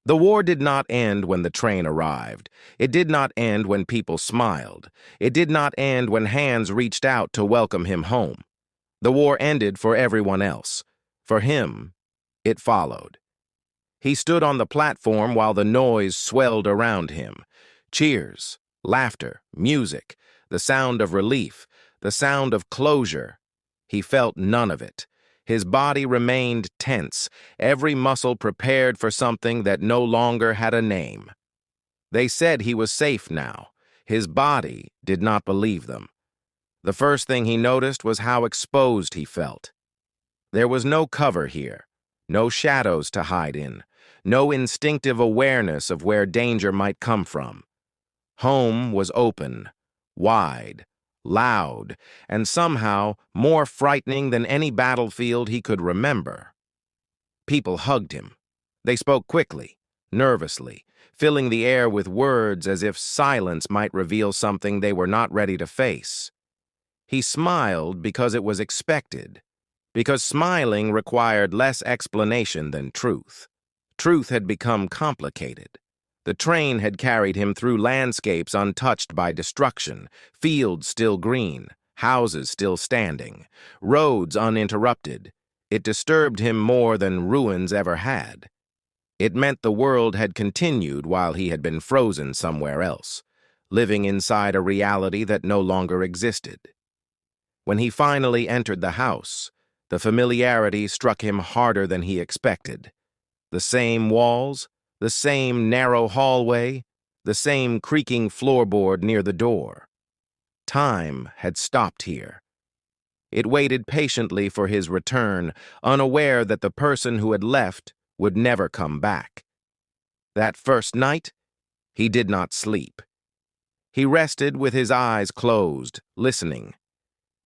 The war did not end when the train arrived. It did not end when people smiled. It did not end when hands reached out to welcome him home. The war ended for everyone else. For him, it followed. He stood on the platform while the noise swelled around him. Cheers, laughter, music, the sound of relief, the sound of closure. He felt none of it. His body remained tense, every muscle prepared for something that no longer had a name. They said he was safe now. His body did not believe them. The first thing he noticed was how exposed he felt. There was no cover here, no shadows to hide in, no instinctive awareness of where danger might come from. Home was open, wide, loud, and somehow more frightening than any battlefield he could remember. People hugged him. They spoke quickly, nervously, filling the air with words as if silence might reveal something they were not ready to face. He smiled because it was expected, because smiling required less explanation than truth. Truth had become complicated. The train had carried him through landscapes untouched by destruction, fields still green, houses still standing, roads uninterrupted. It disturbed him more than ruins ever had. It meant the world had continued while he had been frozen somewhere else, living inside a reality that no longer existed. When he finally entered the house, the familiarity struck him harder than he expected. The same walls, the same narrow hallway, the same creaking floorboard near the door. Time had stopped here. It waited patiently for his return, unaware that the person who had left would never come back. That first night, he did not sleep. He rested with his eyes closed, listening.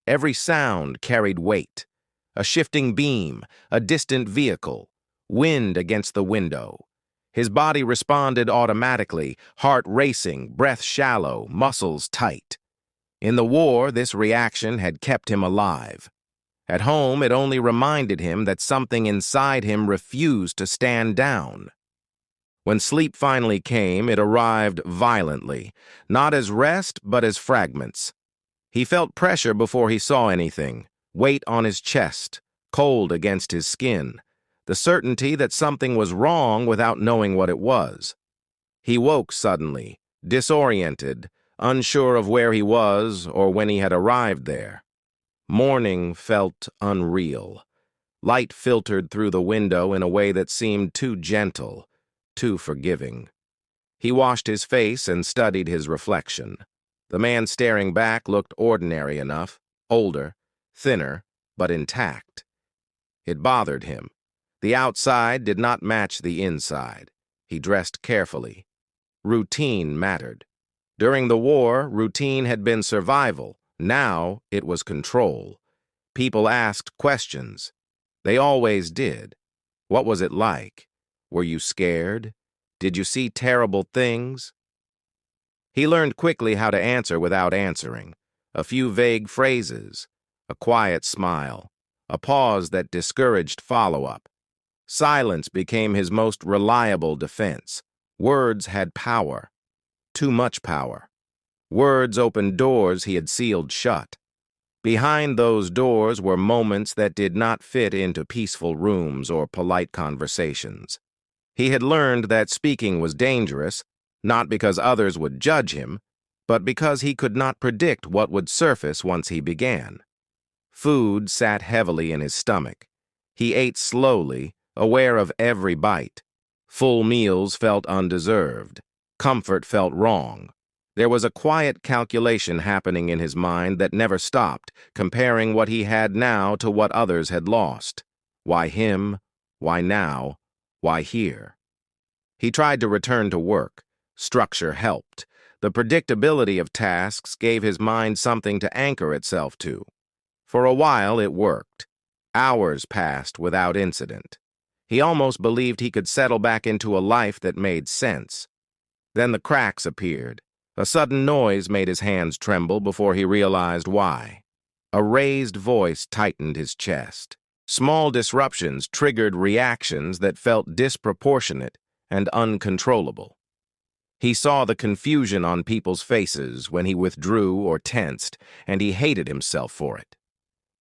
Every sound carried weight. A shifting beam, a distant vehicle, wind against the window. His body responded automatically, heart racing, breath shallow, muscles tight. In the war, this reaction had kept him alive. At home, it only reminded him that something inside him refused to stand down. When sleep finally came, it arrived violently, not as rest, but as fragments. He felt pressure before he saw anything, weight on his chest, cold against his skin, the certainty that something was wrong without knowing what it was. He woke suddenly, disoriented, unsure of where he was or when he had arrived there. Morning felt unreal. Light filtered through the window in a way that seemed too gentle, too forgiving. He washed his face and studied his reflection. The man staring back looked ordinary enough, older, thinner, but intact. It bothered him. The outside did not match the inside. He dressed carefully. Routine mattered. During the war, routine had been survival. Now it was control. People asked questions. They always did. What was it like? Were you scared? Did you see terrible things? He learned quickly how to answer without answering. A few vague phrases, a quiet smile, a pause that discouraged follow-up. Silence became his most reliable defense. Words had power. Too much power. Words opened doors he had sealed shut. Behind those doors were moments that did not fit into peaceful rooms or polite conversations. He had learned that speaking was dangerous, not because others would judge him, but because he could not predict what would surface once he began. Food sat heavily in his stomach. He ate slowly, aware of every bite. Full meals felt undeserved. Comfort felt wrong. There was a quiet calculation happening in his mind that never stopped, comparing what he had now to what others had lost. Why him? Why now? Why here? He tried to return to work. Structure helped. The predictability of tasks gave his mind something to anchor itself to. For a while it worked. Hours passed without incident. He almost believed he could settle back into a life that made sense. Then the cracks appeared. A sudden noise made his hands tremble before he realized why. A raised voice tightened his chest. Small disruptions triggered reactions that felt disproportionate, and uncontrollable. He saw the confusion on people's faces when he withdrew or tensed, and he hated himself for it.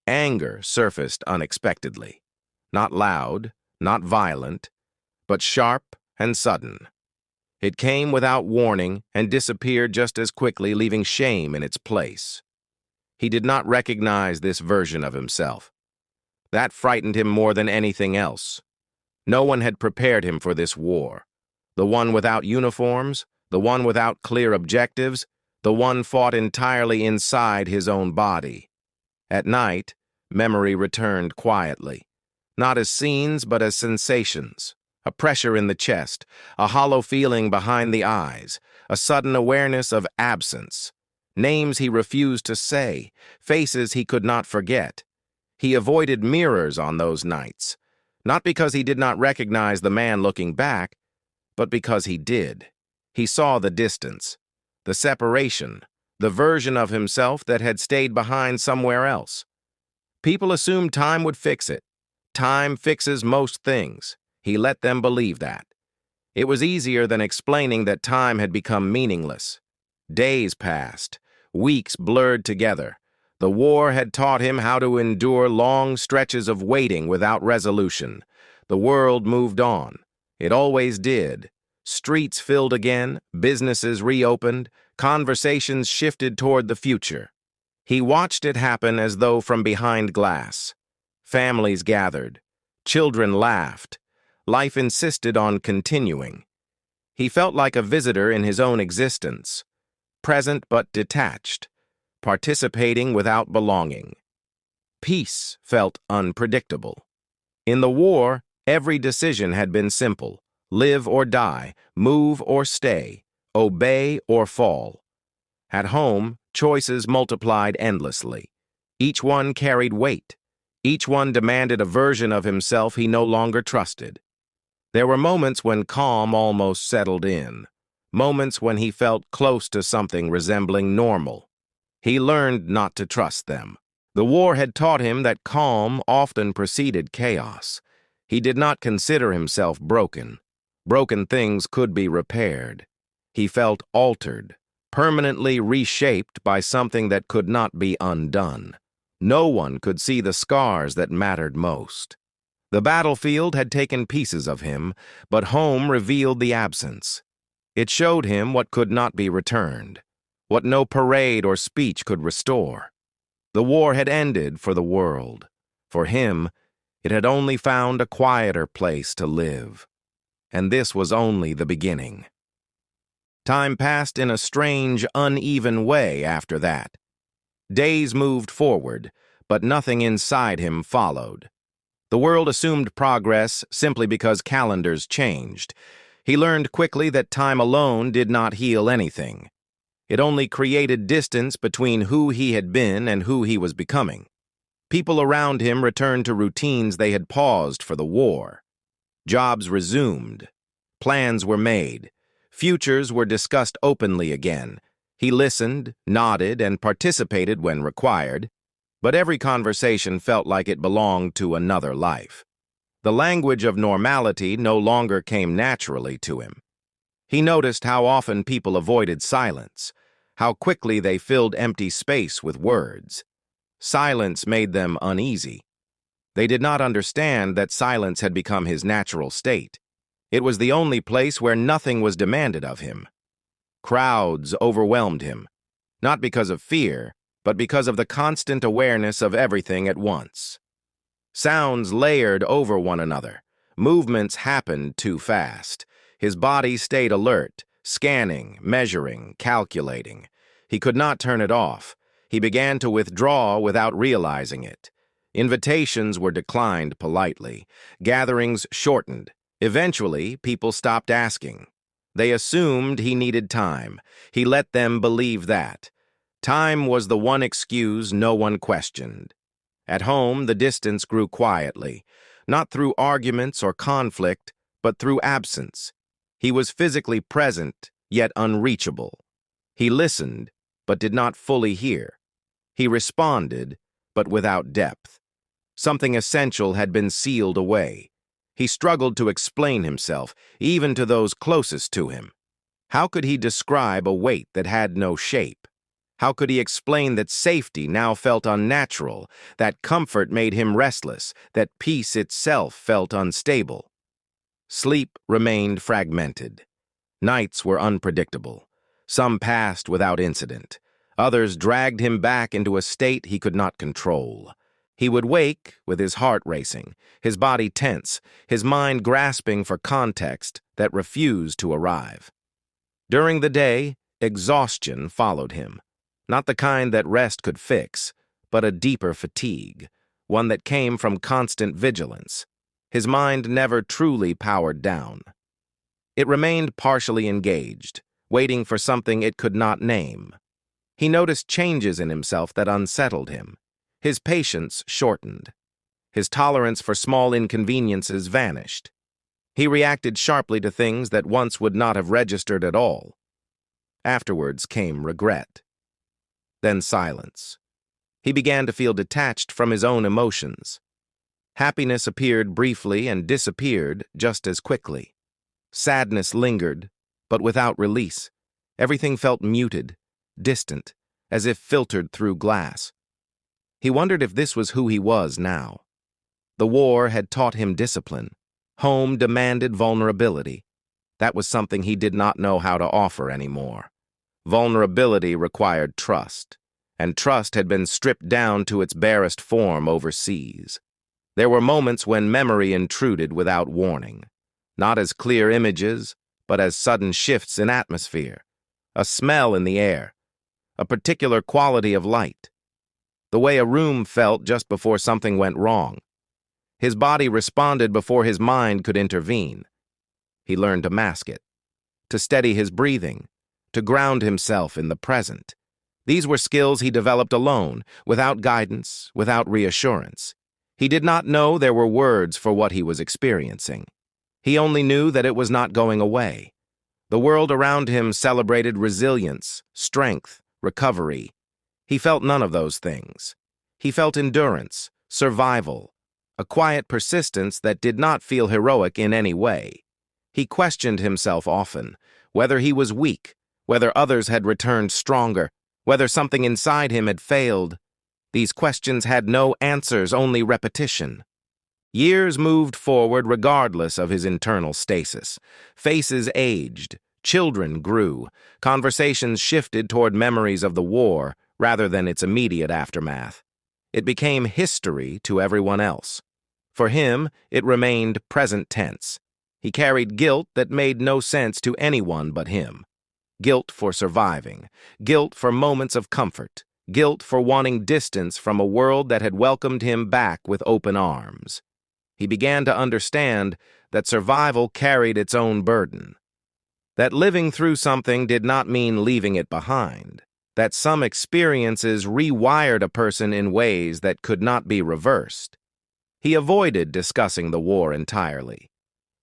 Anger surfaced unexpectedly. Not loud, not violent, but sharp and sudden. It came without warning and disappeared just as quickly, leaving shame in its place. He did not recognize this version of himself. That frightened him more than anything else. No one had prepared him for this war. The one without uniforms, the one without clear objectives, the one fought entirely inside his own body. At night, memory returned quietly, not as scenes but as sensations. A pressure in the chest, a hollow feeling behind the eyes, a sudden awareness of absence. Names he refused to say, faces he could not forget. He avoided mirrors on those nights, not because he did not recognize the man looking back, but because he did. He saw the distance, the separation, the version of himself that had stayed behind somewhere else. People assumed time would fix it. Time fixes most things. He let them believe that. It was easier than explaining that time had become meaningless. Days passed, weeks blurred together. The war had taught him how to endure long stretches of waiting without resolution. The world moved on. It always did. Streets filled again, businesses reopened, conversations shifted toward the future. He watched it happen as though from behind glass. Families gathered. Children laughed. Life insisted on continuing. He felt like a visitor in his own existence, present but detached, participating without belonging. Peace felt unpredictable. In the war, every decision had been simple: live or die, move or stay, obey or fall. At home, choices multiplied endlessly. Each one carried weight. Each one demanded a version of himself he no longer trusted. There were moments when calm almost settled in, moments when he felt close to something resembling normal. He learned not to trust them. The war had taught him that calm often preceded chaos. He did not consider himself broken. Broken things could be repaired. He felt altered, permanently reshaped by something that could not be undone. No one could see the scars that mattered most. The battlefield had taken pieces of him, but home revealed the absence. It showed him what could not be returned, what no parade or speech could restore. The war had ended for the world. For him, it had only found a quieter place to live. And this was only the beginning. Time passed in a strange, uneven way after that. Days moved forward, but nothing inside him followed. The world assumed progress simply because calendars changed. He learned quickly that time alone did not heal anything. It only created distance between who he had been and who he was becoming. People around him returned to routines they had paused for the war. Jobs resumed. Plans were made. Futures were discussed openly again. He listened, nodded, and participated when required. But every conversation felt like it belonged to another life. The language of normality no longer came naturally to him. He noticed how often people avoided silence, how quickly they filled empty space with words. Silence made them uneasy. They did not understand that silence had become his natural state. It was the only place where nothing was demanded of him. Crowds overwhelmed him, not because of fear, but because of the constant awareness of everything at once. Sounds layered over one another. Movements happened too fast. His body stayed alert, scanning, measuring, calculating. He could not turn it off. He began to withdraw without realizing it. Invitations were declined politely. Gatherings shortened. Eventually, people stopped asking. They assumed he needed time. He let them believe that. Time was the one excuse no one questioned. At home, the distance grew quietly, not through arguments or conflict, but through absence. He was physically present, yet unreachable. He listened, but did not fully hear. He responded, but without depth. Something essential had been sealed away. He struggled to explain himself, even to those closest to him. How could he describe a weight that had no shape? How could he explain that safety now felt unnatural, that comfort made him restless, that peace itself felt unstable? Sleep remained fragmented. Nights were unpredictable. Some passed without incident. Others dragged him back into a state he could not control. He would wake with his heart racing, his body tense, his mind grasping for context that refused to arrive. During the day, exhaustion followed him. Not the kind that rest could fix, but a deeper fatigue, one that came from constant vigilance. His mind never truly powered down. It remained partially engaged, waiting for something it could not name. He noticed changes in himself that unsettled him. His patience shortened. His tolerance for small inconveniences vanished. He reacted sharply to things that once would not have registered at all. Afterwards came regret. Then silence. He began to feel detached from his own emotions. Happiness appeared briefly and disappeared just as quickly. Sadness lingered, but without release. Everything felt muted, distant, as if filtered through glass. He wondered if this was who he was now. The war had taught him discipline. Home demanded vulnerability. That was something he did not know how to offer anymore. Vulnerability required trust, and trust had been stripped down to its barest form overseas. There were moments when memory intruded without warning, not as clear images, but as sudden shifts in atmosphere, a smell in the air, a particular quality of light, the way a room felt just before something went wrong. His body responded before his mind could intervene. He learned to mask it, to steady his breathing, to ground himself in the present. These were skills he developed alone, without guidance, without reassurance. He did not know there were words for what he was experiencing. He only knew that it was not going away. The world around him celebrated resilience, strength, recovery. He felt none of those things. He felt endurance, survival, a quiet persistence that did not feel heroic in any way. He questioned himself often, whether he was weak, whether others had returned stronger, whether something inside him had failed. These questions had no answers, only repetition. Years moved forward regardless of his internal stasis. Faces aged, children grew, conversations shifted toward memories of the war rather than its immediate aftermath. It became history to everyone else. For him, it remained present tense. He carried guilt that made no sense to anyone but him. Guilt for surviving, guilt for moments of comfort, guilt for wanting distance from a world that had welcomed him back with open arms. He began to understand that survival carried its own burden, that living through something did not mean leaving it behind, that some experiences rewired a person in ways that could not be reversed. He avoided discussing the war entirely,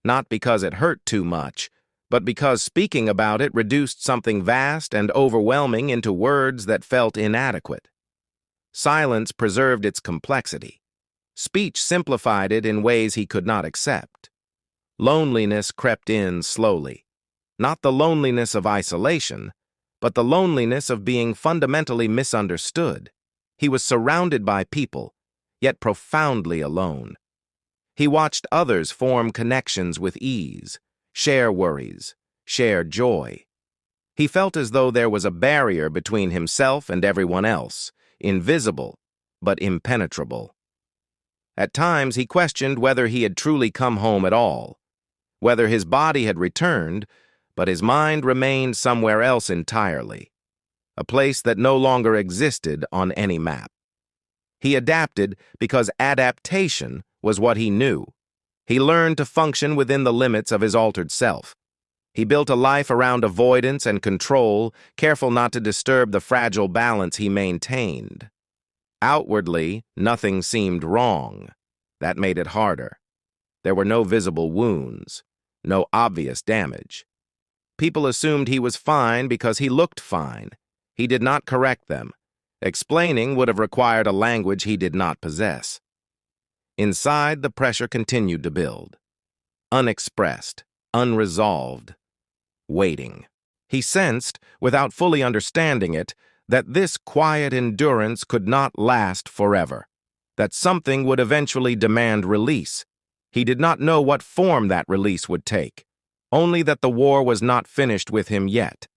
not because it hurt too much, but because speaking about it reduced something vast and overwhelming into words that felt inadequate. Silence preserved its complexity. Speech simplified it in ways he could not accept. Loneliness crept in slowly. Not the loneliness of isolation, but the loneliness of being fundamentally misunderstood. He was surrounded by people, yet profoundly alone. He watched others form connections with ease, share worries, share joy. He felt as though there was a barrier between himself and everyone else, invisible but impenetrable. At times he questioned whether he had truly come home at all, whether his body had returned, but his mind remained somewhere else entirely, a place that no longer existed on any map. He adapted because adaptation was what he knew. He learned to function within the limits of his altered self. He built a life around avoidance and control, careful not to disturb the fragile balance he maintained. Outwardly, nothing seemed wrong. That made it harder. There were no visible wounds, no obvious damage. People assumed he was fine because he looked fine. He did not correct them. Explaining would have required a language he did not possess. Inside, the pressure continued to build. unexpressed, unresolved, waiting. He sensed, without fully understanding it, that this quiet endurance could not last forever, that something would eventually demand release. He did not know what form that release would take, only that the war was not finished with him yet.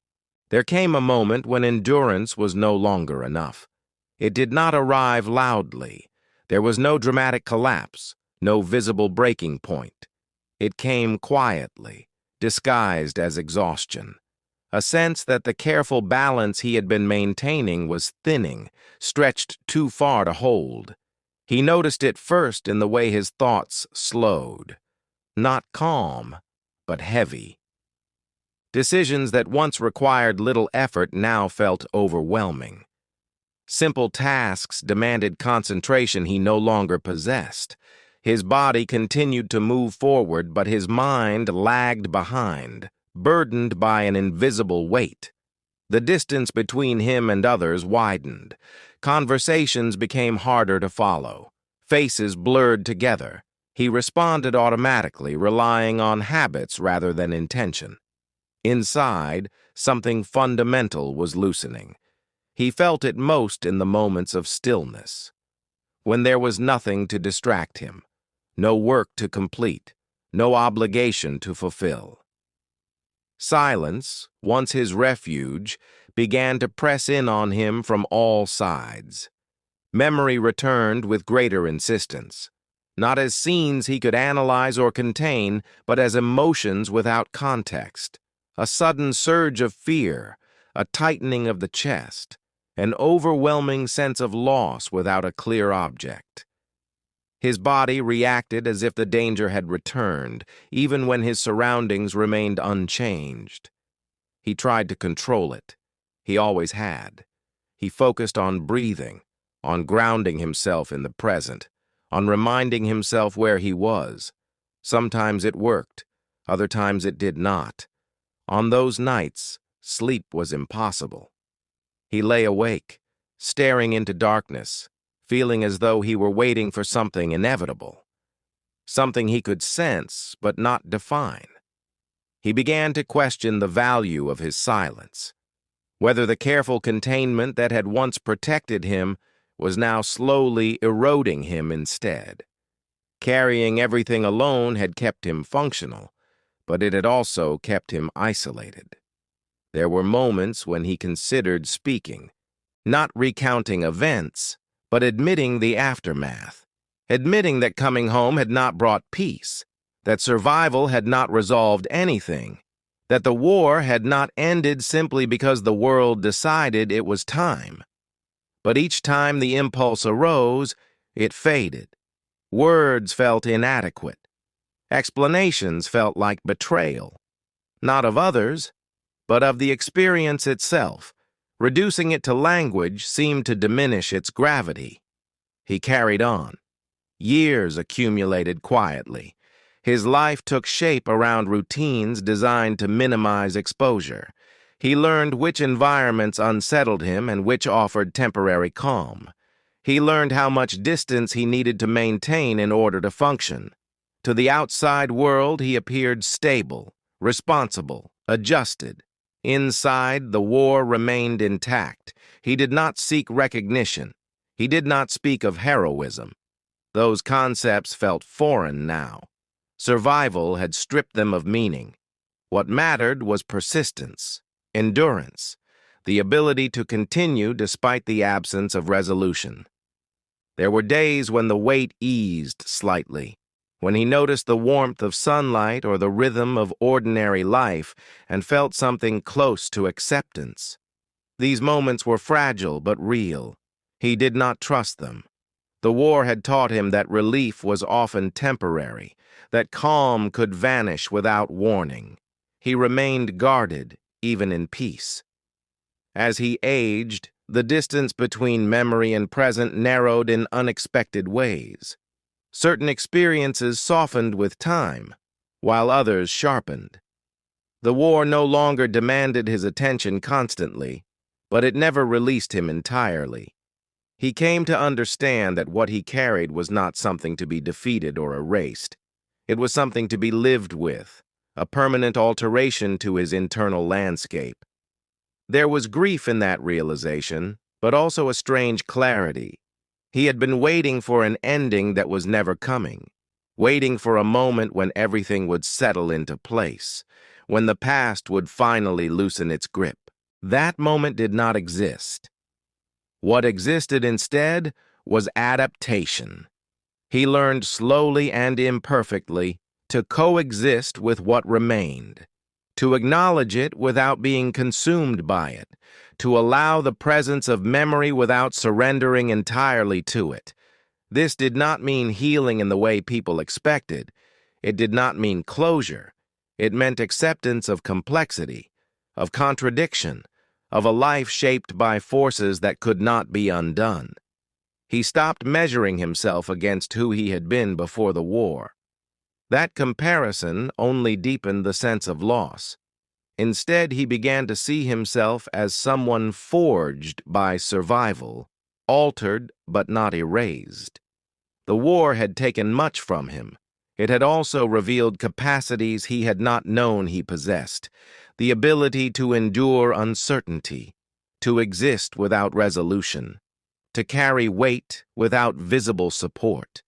There came a moment when endurance was no longer enough. It did not arrive loudly. There was no dramatic collapse, no visible breaking point. It came quietly, disguised as exhaustion. A sense that the careful balance he had been maintaining was thinning, stretched too far to hold. He noticed it first in the way his thoughts slowed. Not calm, but heavy. Decisions that once required little effort now felt overwhelming. Simple tasks demanded concentration he no longer possessed. His body continued to move forward, but his mind lagged behind, burdened by an invisible weight. The distance between him and others widened. Conversations became harder to follow. Faces blurred together. He responded automatically, relying on habits rather than intention. Inside, something fundamental was loosening. He felt it most in the moments of stillness, when there was nothing to distract him, no work to complete, no obligation to fulfill. Silence, once his refuge, began to press in on him from all sides. Memory returned with greater insistence, not as scenes he could analyze or contain, but as emotions without context. A sudden surge of fear, a tightening of the chest, an overwhelming sense of loss without a clear object. His body reacted as if the danger had returned, even when his surroundings remained unchanged. He tried to control it. He always had. He focused on breathing, on grounding himself in the present, on reminding himself where he was. Sometimes it worked, other times it did not. On those nights, sleep was impossible. He lay awake, staring into darkness, feeling as though he were waiting for something inevitable, something he could sense but not define. He began to question the value of his silence, whether the careful containment that had once protected him was now slowly eroding him instead. Carrying everything alone had kept him functional, but it had also kept him isolated. There were moments when he considered speaking, not recounting events, but admitting the aftermath, admitting that coming home had not brought peace, that survival had not resolved anything, that the war had not ended simply because the world decided it was time. But each time the impulse arose, it faded. Words felt inadequate. Explanations felt like betrayal, not of others, but of the experience itself. Reducing it to language seemed to diminish its gravity. He carried on. Years accumulated quietly. His life took shape around routines designed to minimize exposure. He learned which environments unsettled him and which offered temporary calm. He learned how much distance he needed to maintain in order to function. To the outside world, he appeared stable, responsible, adjusted. Inside, the war remained intact. He did not seek recognition. He did not speak of heroism. Those concepts felt foreign now. Survival had stripped them of meaning. What mattered was persistence, endurance, the ability to continue despite the absence of resolution. There were days when the weight eased slightly, when he noticed the warmth of sunlight or the rhythm of ordinary life and felt something close to acceptance. These moments were fragile but real. He did not trust them. The war had taught him that relief was often temporary, that calm could vanish without warning. He remained guarded, even in peace. As he aged, the distance between memory and present narrowed in unexpected ways. Certain experiences softened with time, while others sharpened. The war no longer demanded his attention constantly, but it never released him entirely. He came to understand that what he carried was not something to be defeated or erased. It was something to be lived with, a permanent alteration to his internal landscape. There was grief in that realization, but also a strange clarity. He had been waiting for an ending that was never coming, waiting for a moment when everything would settle into place, when the past would finally loosen its grip. That moment did not exist. What existed instead was adaptation. He learned slowly and imperfectly to coexist with what remained, to acknowledge it without being consumed by it, to allow the presence of memory without surrendering entirely to it. This did not mean healing in the way people expected. It did not mean closure. It meant acceptance of complexity, of contradiction, of a life shaped by forces that could not be undone. He stopped measuring himself against who he had been before the war. That comparison only deepened the sense of loss. Instead, he began to see himself as someone forged by survival, altered but not erased. The war had taken much from him. It had also revealed capacities he had not known he possessed, the ability to endure uncertainty, to exist without resolution, to carry weight without visible support.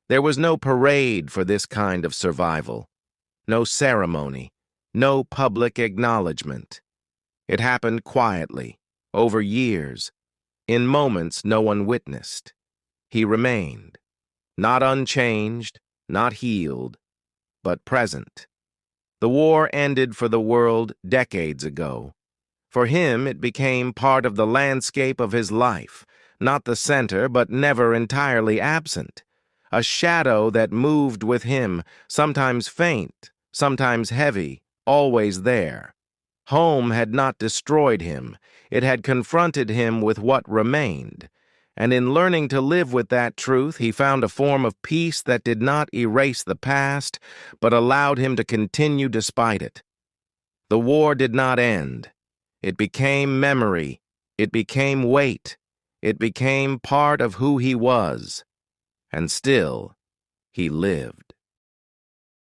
There was no parade for this kind of survival, no ceremony, no public acknowledgement. It happened quietly, over years, in moments no one witnessed. He remained, not unchanged, not healed, but present. The war ended for the world decades ago. For him, it became part of the landscape of his life, not the center, but never entirely absent. A shadow that moved with him, sometimes faint, sometimes heavy, always there. Home had not destroyed him. It had confronted him with what remained. And in learning to live with that truth, he found a form of peace that did not erase the past, but allowed him to continue despite it. The war did not end. It became memory. It became weight. It became part of who he was. And still, he lived.